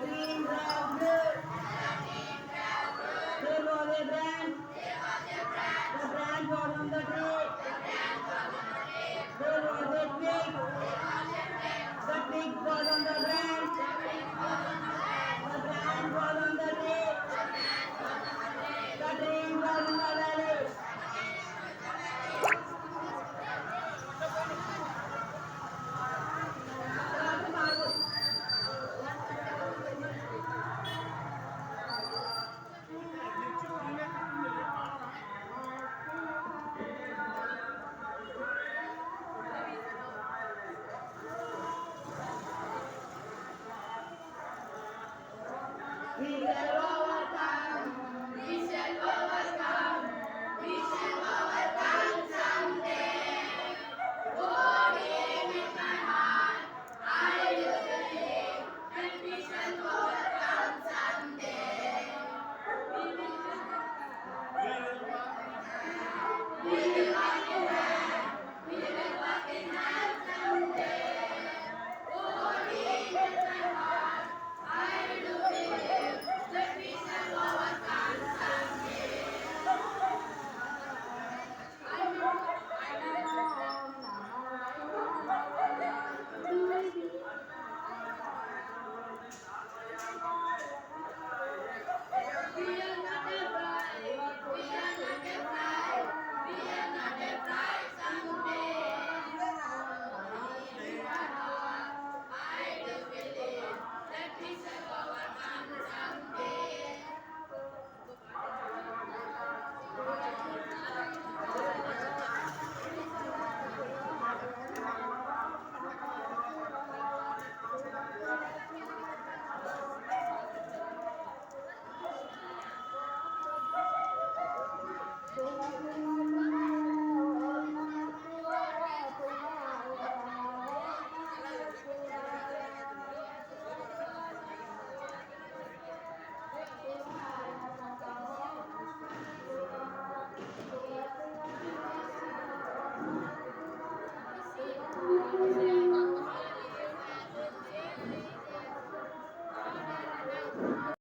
green grass grew. There was a branch. The branch was on the tree. There was a twig. The twig was on the branch. The branch was on the tree. The tree was in the valley. We shall overcome. We shall overcome. We shall overcome someday. God in my heart, I do believe, and we shall overcome someday. We will work together.